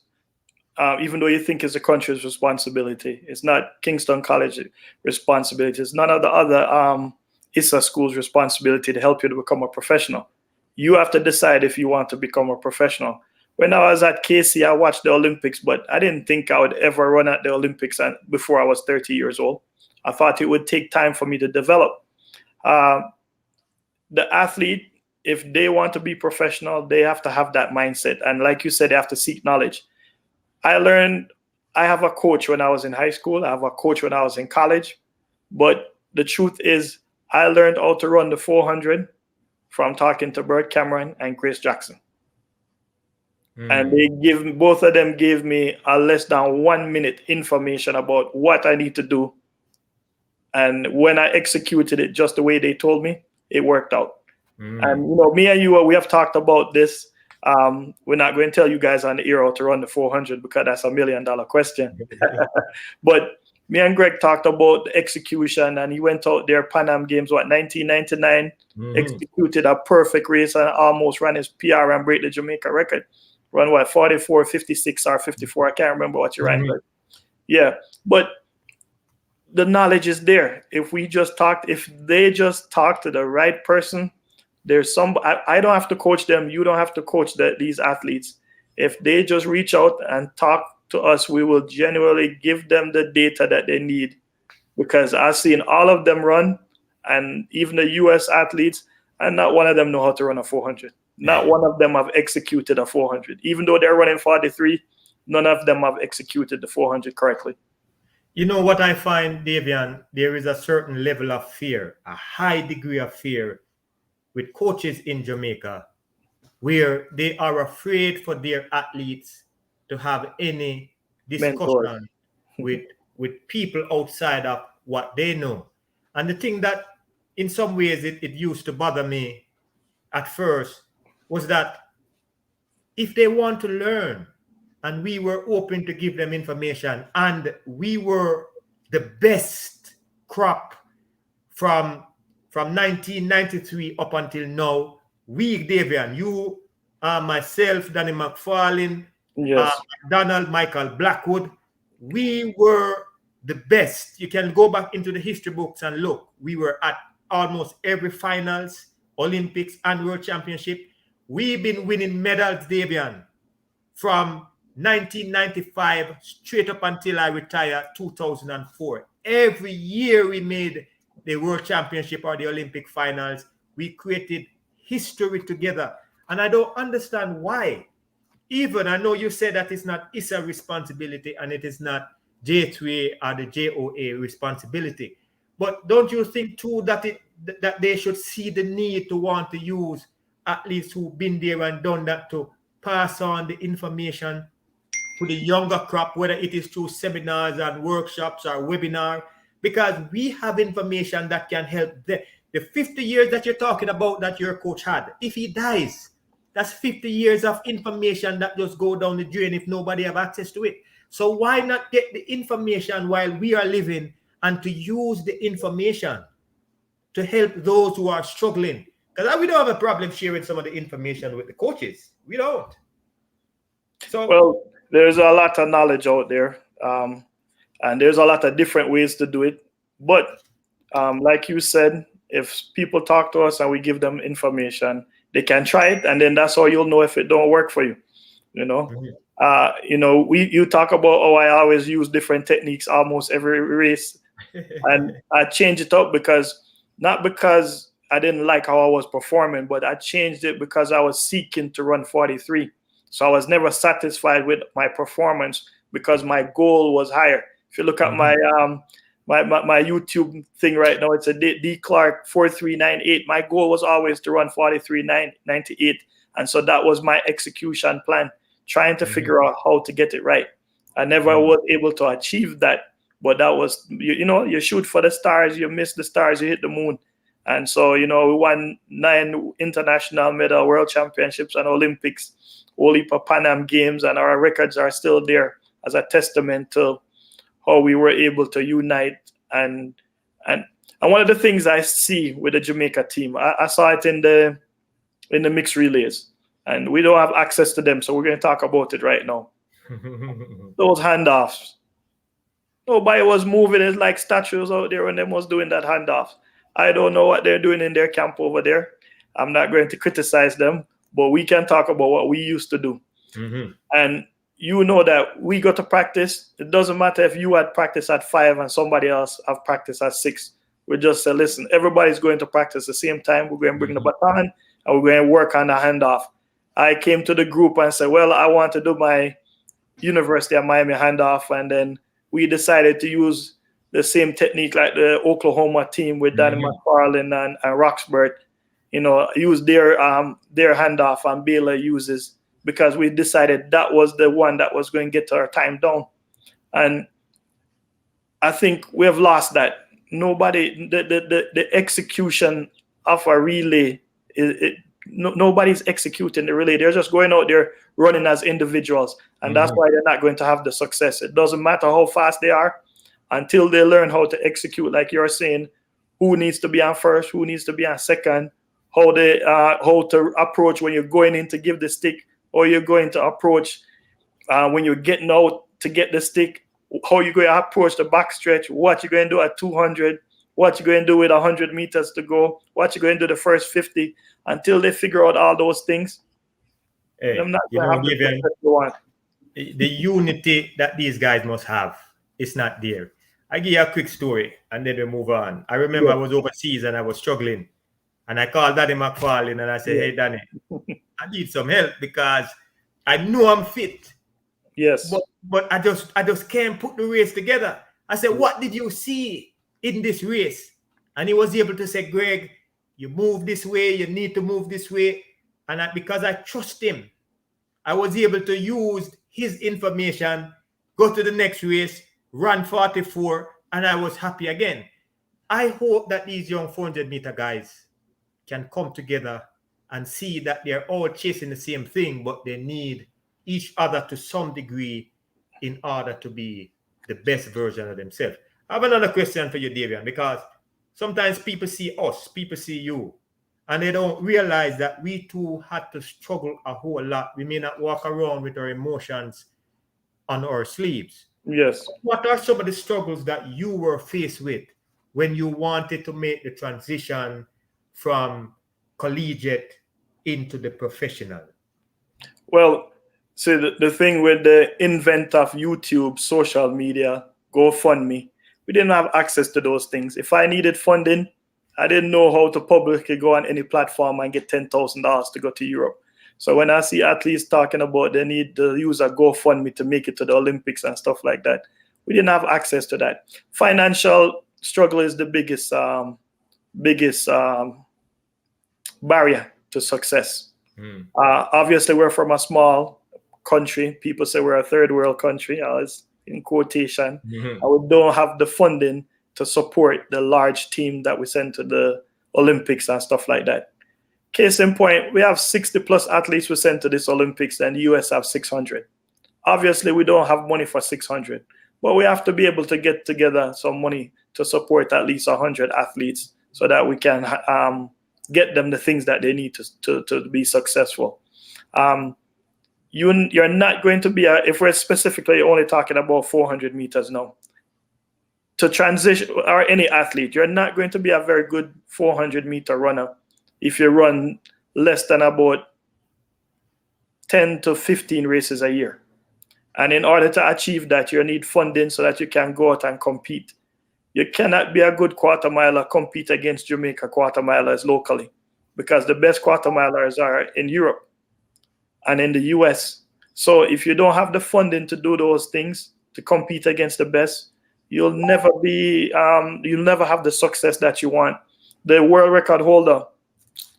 even though you think it's the country's responsibility, it's not Kingston College responsibility. It's none of the other ISA schools' responsibility to help you to become a professional. You have to decide if you want to become a professional. When I was at KC, I watched the Olympics, but I didn't think I would ever run at the Olympics before I was 30 years old. I thought it would take time for me to develop. The athlete, if they want to be professional, they have to have that mindset. And like you said, they have to seek knowledge. I have a coach when I was in high school. I have a coach when I was in college. But the truth is, I learned how to run the 400 from talking to Bert Cameron and Grace Jackson. And both of them gave me a less than 1 minute information about what I need to do. And when I executed it just the way they told me, it worked out. And me and you, we have talked about this. We're not going to tell you guys on the air how to run the 400 because that's $1 million question. But me and Greg talked about the execution, and he went out there, Pan Am Games, 1999, executed a perfect race and almost ran his PR and break the Jamaica record. Run 44, 56 or 54. I can't remember what you ran. But yeah, but the knowledge is there. If they just talk to the right person, there's I don't have to coach them. You don't have to coach these athletes. If they just reach out and talk to us, we will genuinely give them the data that they need. Because I've seen all of them run, and even the US athletes, and not one of them know how to run a 400. Not one of them have executed a 400. Even though they're running 43, none of them have executed the 400 correctly. You know what I find, Davian? There is a certain level of fear, a high degree of fear with coaches in Jamaica, where they are afraid for their athletes to have any discussion with people outside of what they know. And the thing that in some ways it used to bother me at first was that if they want to learn and we were open to give them information and we were the best crop from 1993 up until now, Davian, you, myself, Danny McFarlane, Donald, Michael Blackwood, we were the best. You can go back into the history books and look. We were at almost every finals, Olympics, and World Championship. We've been winning medals, Davian, from 1995 straight up until I retired 2004. Every year we made the World Championship or the Olympic finals. We created history together. And I don't understand why. Even I know you said that it's not ISA responsibility and it is not J2A or the JOA responsibility. But don't you think too that they should see the need to want to use at least who've been there and done that to pass on the information to the younger crop, whether it is through seminars and workshops or webinar, because we have information that can help the 50 years that you're talking about that your coach had. If he dies, that's 50 years of information that just go down the drain if nobody have access to it. So why not get the information while we are living and to use the information to help those who are struggling? Because we don't have a problem sharing some of the information with the coaches. We don't. So well, there's a lot of knowledge out there, and there's a lot of different ways to do it. But like you said, if people talk to us and we give them information, they can try it, and then that's how you'll know if it don't work for you. You know, you talk about, oh, I always use different techniques almost every race, and I change it up not because I didn't like how I was performing, but I changed it because I was seeking to run 43. So I was never satisfied with my performance because my goal was higher. If you look at my YouTube thing right now, it's a D Clarke 4398. My goal was always to run 43.98, and so that was my execution plan, trying to figure out how to get it right. I never was able to achieve that, but that was, you shoot for the stars, you miss the stars, you hit the moon. And so, we won 9 international medal, world championships and Olympics, all Pan Am games, and our records are still there as a testament to how we were able to unite. And one of the things I see with the Jamaica team, I saw it in the mixed relays, and we don't have access to them, so we're going to talk about it right now. Those handoffs, nobody was moving. It's like statues out there when them was doing that handoff. I don't know what they're doing in their camp over there. I'm not going to criticize them, but we can talk about what we used to do. And you know that we go to practice. It doesn't matter if you had practice at 5 and somebody else have practice at 6. We just say, listen, everybody's going to practice at the same time. We're going to bring the baton and we're going to work on the handoff. I came to the group and said, well, I want to do my University of Miami handoff. And then we decided to use the same technique like the Oklahoma team with Danny McFarlane and Roxburgh, use their handoff, and Baylor uses, because we decided that was the one that was going to get our time down. And I think we have lost that. Nobody, the execution of a relay, nobody's executing the relay. They're just going out there running as individuals. And that's why they're not going to have the success. It doesn't matter how fast they are until they learn how to execute, like you're saying, who needs to be on first, who needs to be on second, how to approach when you're going in to give the stick, or you're going to approach when you're getting out to get the stick, how you're going to approach the back stretch, what you're going to do at 200, what you're going to do with 100 meters to go, what you're going to do the first 50, until they figure out all those things. Hey, I'm not going to have the unity that these guys must have, it's not there. I give you a quick story and then we move on. I remember I was overseas and I was struggling, and I called Danny McFarlane and I said, hey, Danny, I need some help because I know I'm fit. Yes. But I just can't put the race together. I said, what did you see in this race? And he was able to say, Greg, you move this way, you need to move this way. And because I trust him, I was able to use his information, go to the next race, run 44, and I was happy again. I hope that these young 400-meter guys can come together and see that they're all chasing the same thing, but they need each other to some degree in order to be the best version of themselves. I have another question for you, Davian, because sometimes people see us, people see you, and they don't realize that we too had to struggle a whole lot. We may not walk around with our emotions on our sleeves. Yes. What are some of the struggles that you were faced with when you wanted to make the transition from collegiate into the professional? Well, see, the thing with the invent of YouTube, social media, GoFundMe, we didn't have access to those things. If I needed funding, I didn't know how to publicly go on any platform and get $10,000 to go to Europe. So when I see athletes talking about they need to use a GoFundMe to make it to the Olympics and stuff like that, We didn't have access to that. Financial struggle is the biggest barrier to success. Obviously, we're from a small country. People say we're a third world country, it's in quotation. And we don't have the funding to support the large team that we send to the Olympics and stuff like that. Case in point, we have 60 plus athletes we send to this Olympics, and the US have 600. Obviously, we don't have money for 600, but we have to be able to get together some money to support at least 100 athletes so that we can get them the things that they need to be successful. You're not going to be, if we're specifically only talking about 400 meters now, to transition, or any athlete, you're not going to be a very good 400 meter runner if you run less than about 10 to 15 races a year. And in order to achieve that, you need funding so that you can go out and compete. You cannot be a good quarter miler, compete against Jamaica quarter milers locally, because the best quarter milers are in Europe and in the US. So if you don't have the funding to do those things, to compete against the best, you'll never have the success that you want. The world record holder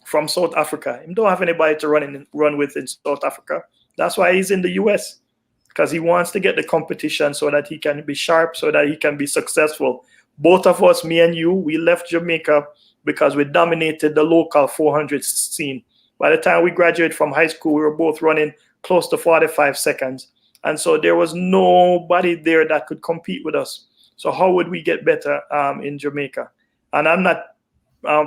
from South Africa, he don't have anybody to run with in South Africa. That's why he's in the US, because he wants to get the competition so that he can be sharp, so that he can be successful. Both of us, me and you, we left Jamaica because we dominated the local 400 scene. By the time we graduated from high school, we were both running close to 45 seconds. And so there was nobody there that could compete with us. So how would we get better in Jamaica? And I'm not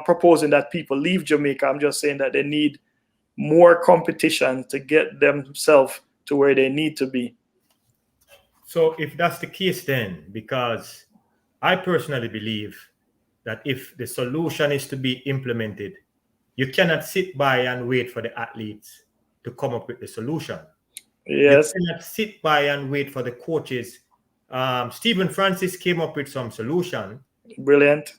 proposing that people leave Jamaica. I'm just saying that they need more competition to get themselves to where they need to be. So if that's the case then, because I personally believe that if the solution is to be implemented, you cannot sit by and wait for the athletes to come up with the solution. Yes. You cannot sit by and wait for the coaches. Stephen Francis came up with some solution. Brilliant.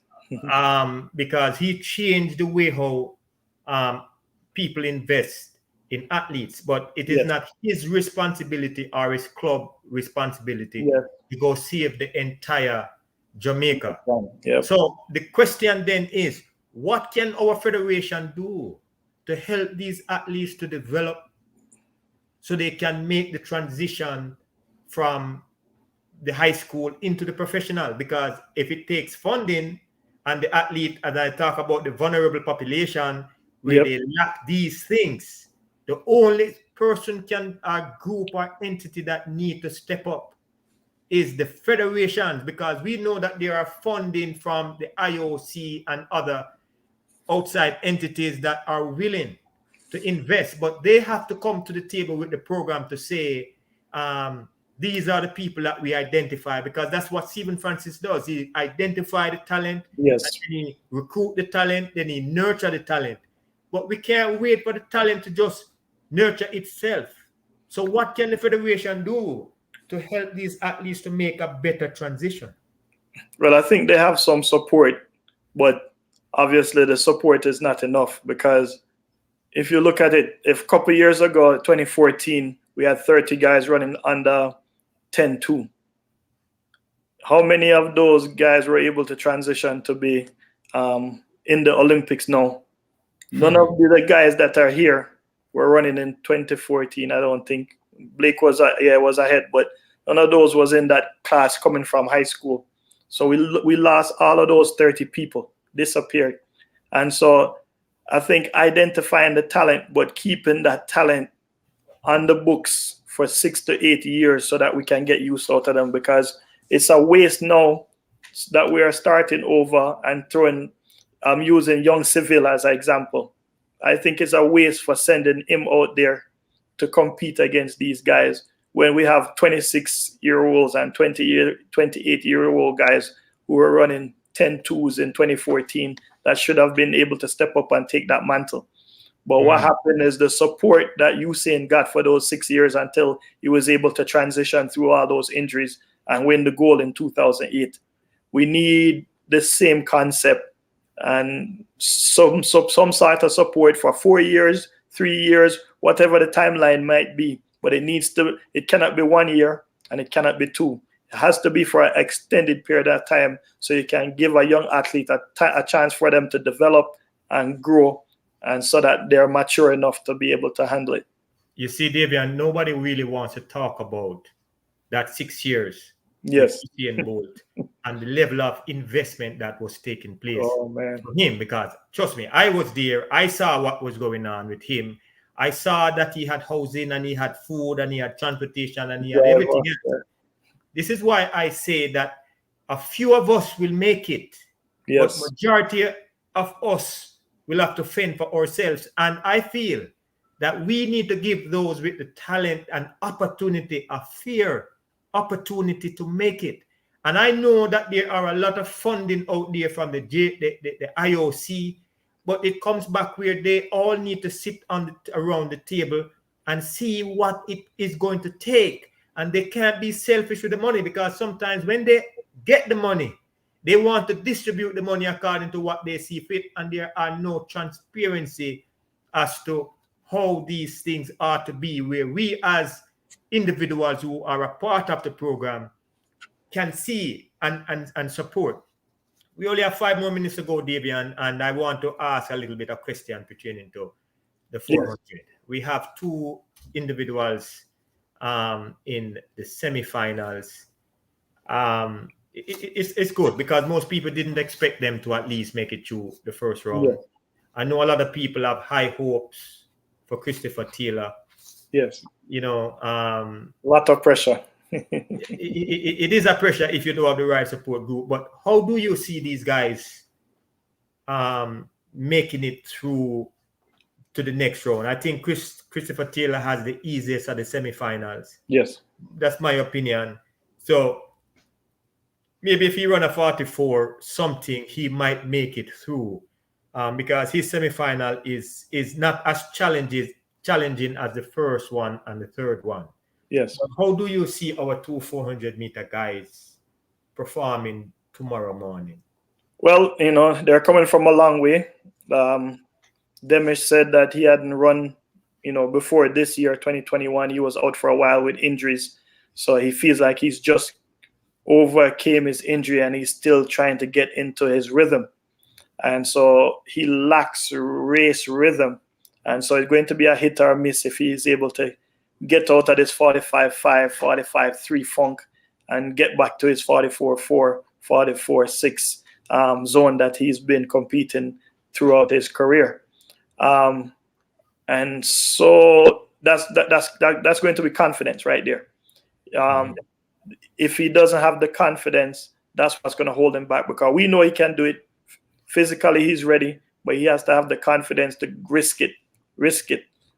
Because he changed the way how people invest in athletes, but it is not his responsibility or his club responsibility to go save the entire Jamaica. So the question then is, what can our federation do to help these athletes to develop so they can make the transition from the high school into the professional? Because if it takes funding and the athlete, as I talk about the vulnerable population, where they lack these things, the only person group or entity that need to step up is the federations, because we know that there are funding from the IOC and other outside entities that are willing to invest, but they have to come to the table with the program to say, these are the people that we identify, because that's what Stephen Francis does. He identifies the talent, and then he recruit the talent, then he nurture the talent. But we can't wait for the talent to just nurture itself. So what can the federation do to help these athletes to make a better transition? Well, I think they have some support, but obviously the support is not enough, because if you look at it, if a couple of years ago, 2014, we had 30 guys running under 10-2. How many of those guys were able to transition to be in the Olympics now? None of the guys that are here were running in 2014. I don't think Blake was ahead, but none of those was in that class coming from high school. So we lost all of those 30 people, disappeared. And so I think identifying the talent, but keeping that talent on the books for 6 to 8 years so that we can get use out of them, because it's a waste now that we are starting over and throwing, using young Seville as an example. I think it's a waste for sending him out there to compete against these guys when we have 26-year-olds and 28-year-old guys who were running 10-2s in 2014 that should have been able to step up and take that mantle. But what happened is the support that Usain got for those 6 years until he was able to transition through all those injuries and win the gold in 2008. We need the same concept and some sort of support for 4 years, 3 years, whatever the timeline might be. But it cannot be 1 year and it cannot be 2. It has to be for an extended period of time, so you can give a young athlete a chance for them to develop and grow, and so that they're mature enough to be able to handle it. You see, Davian, nobody really wants to talk about that 6 years with Yes. Usain Bolt and the level of investment that was taking place man. for him. Because trust me, I was there. I saw what was going on with him. I saw that he had housing and he had food and he had transportation and he had everything else. This is why I say that a few of us will make it, yes, but majority of us will have to fend for ourselves. And I feel that we need to give those with the talent and opportunity a fair opportunity to make it. And I know that there are a lot of funding out there from the IOC, but it comes back where they all need to sit around the table and see what it is going to take. And they can't be selfish with the money, because sometimes when they get the money, they want to distribute the money according to what they see fit, and there are no transparency as to how these things are to be, where we as individuals who are a part of the program can see and support. We only have 5 more minutes to go, Davian, and I want to ask a little bit of question pertaining to the 400. Yes. We have 2 individuals in the semifinals. It's good because most people didn't expect them to at least make it through the first round. Yeah. I know a lot of people have high hopes for Christopher Taylor. Yes. You know, a lot of pressure. it is a pressure if you don't have the right support group. But how do you see these guys making it through to the next round? I think Christopher Taylor has the easiest of the semifinals. Yes. That's my opinion. So maybe if he run a 44 something, he might make it through, because his semifinal is not as challenging as the first one and the third one. Yes. But how do you see our 2 400-meter guys performing tomorrow morning? Well, you know, they're coming from a long way. Demish said that he hadn't run, you know, before this year, 2021. He was out for a while with injuries. So he feels like he's just overcame his injury and he's still trying to get into his rhythm. And so he lacks race rhythm. And so it's going to be a hit or miss if he is able to get out of this 45.5, 45.3 funk and get back to his 44.4, 44.6 zone that he's been competing throughout his career. And so that's going to be confidence right there. If he doesn't have the confidence, that's what's going to hold him back, because we know he can do it. Physically, he's ready, but he has to have the confidence to risk it.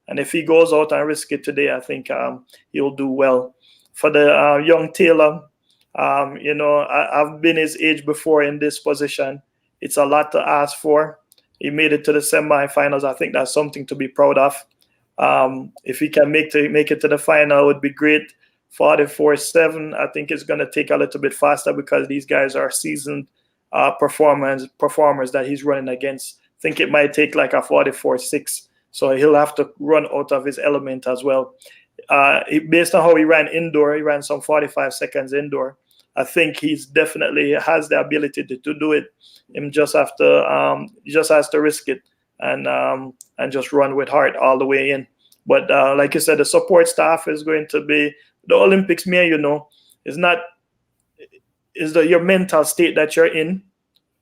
And if he goes out and risk it today, I think he'll do well. For the young Taylor, you know, I've been his age before in this position. It's a lot to ask for. He made it to the semifinals. I think that's something to be proud of. If he can make it to the final, it would be great. 44.7, I think it's going to take a little bit faster because these guys are seasoned performers that he's running against. I think it might take like a 44.6. So he'll have to run out of his element as well. Based on how he ran indoor, he ran some 45 seconds indoor. I think he's definitely has the ability to do it. He just has to risk it and just run with heart all the way in. But like you said, the support staff is going to be the Olympics. You know, is your mental state that you're in,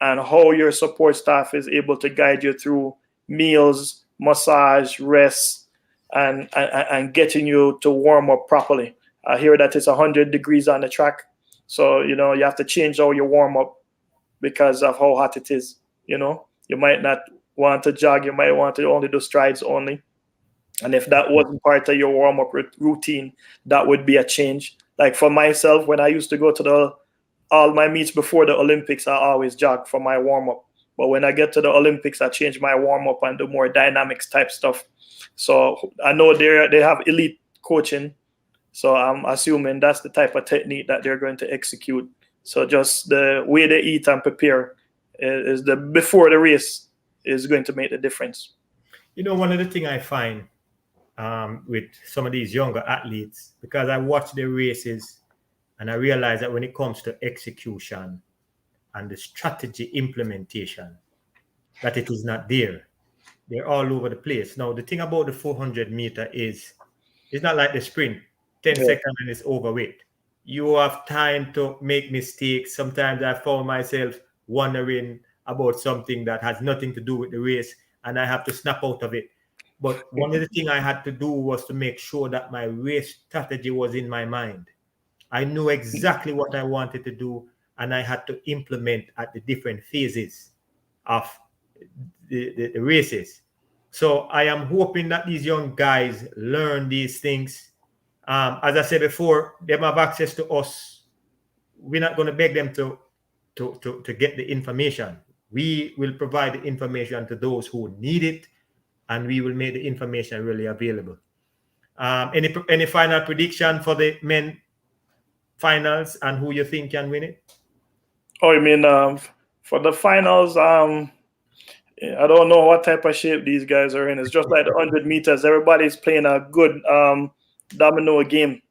and how your support staff is able to guide you through meals, massage, rest, and getting you to warm up properly. I hear that it's 100 degrees on the track, so you know you have to change all your warm up because of how hot it is. You know, you might not want to jog, you might want to only do strides only. And if that wasn't part of your warm up routine, that would be a change. Like for myself, when I used to go to all my meets before the Olympics, I always jog for my warm up. But when I get to the Olympics, I change my warm up and do more dynamics type stuff. So I know they have elite coaching. So I'm assuming that's the type of technique that they're going to execute. So just the way they eat and prepare is before the race is going to make the difference. You know, one of the things I find with some of these younger athletes, because I watch their races And I realized that when it comes to execution and the strategy implementation, that it is not there. They're all over the place. Now, the thing about the 400 meter is, it's not like the sprint, 10 seconds and it's over with. You have time to make mistakes. Sometimes I found myself wondering about something that has nothing to do with the race, and I have to snap out of it. But one of the things I had to do was to make sure that my race strategy was in my mind. I knew exactly what I wanted to do, and I had to implement at the different phases of the races. So I am hoping that these young guys learn these things. As I said before, they have access to us. We're not going to beg them to get the information. We will provide the information to those who need it, and we will make the information really available. Any final prediction for the men finals and who you think can win it? Oh, you mean for the finals? I don't know what type of shape these guys are in. It's just like the 100 meters. Everybody's playing a good domino game.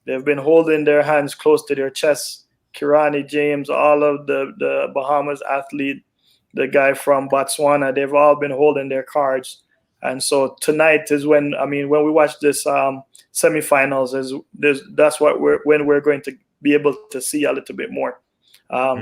They've been holding their hands close to their chests. Kirani James, all of the Bahamas athlete, the guy from Botswana, they've all been holding their cards. And so tonight is when we watch this semifinals, that's when we're going to be able to see a little bit more.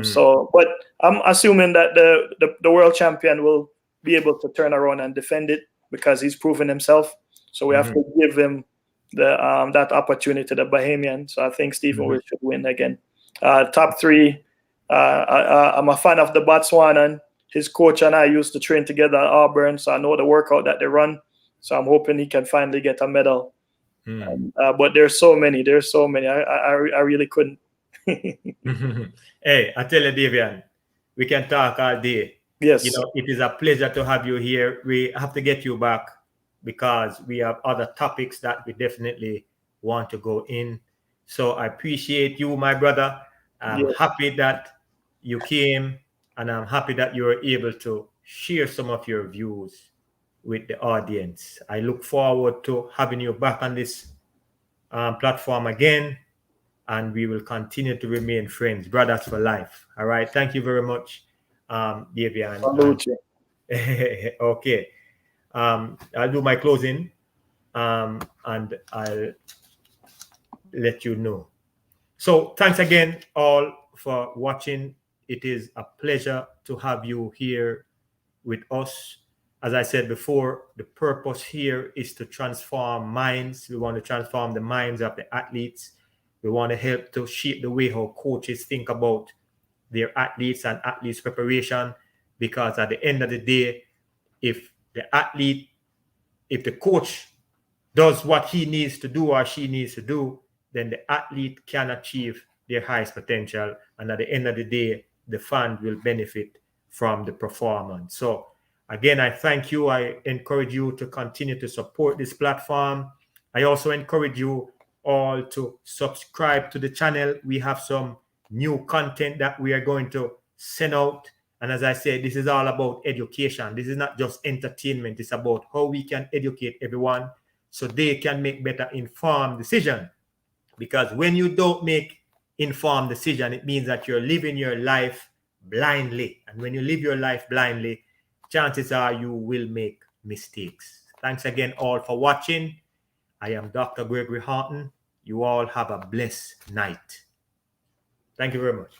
So, but I'm assuming that the world champion will be able to turn around and defend it because he's proven himself. So we have to give him that opportunity, the Bahamian. So I think Stephen Will should win again. Top three. I'm a fan of the Botswanan. His coach and I used to train together at Auburn, so I know the workout that they run. So I'm hoping he can finally get a medal. But there's so many. I really couldn't. Hey, I tell you, Davian, we can talk all day. Yes. It is a pleasure to have you here. We have to get you back because we have other topics that we definitely want to go in. So I appreciate you, my brother. I'm happy that you came, and I'm happy that you were able to share some of your views with the audience. I look forward to having you back on this platform again, and we will continue to remain friends, brothers for life. All right. Thank you very much, Davian. Okay. I'll do my closing, and I'll let you know. So thanks again all for watching. It is a pleasure to have you here with us. As I said before, the purpose here is to transform minds. We want to transform the minds of the athletes. We want to help to shape the way how coaches think about their athletes and athletes' preparation. Because at the end of the day, if the coach does what he needs to do or she needs to do, then the athlete can achieve their highest potential. And at the end of the day, the fan will benefit from the performance. So again, I thank you. I encourage you to continue to support this platform. I also encourage you all to subscribe to the channel. We have some new content that we are going to send out. And as I said, this is all about education. This is not just entertainment. It's about how we can educate everyone so they can make better informed decisions. Because when you don't make informed decision, it means that you're living your life blindly. And when you live your life blindly, chances are you will make mistakes. Thanks again all for watching. I am Dr. Gregory Horton. You all have a blessed night. Thank you very much.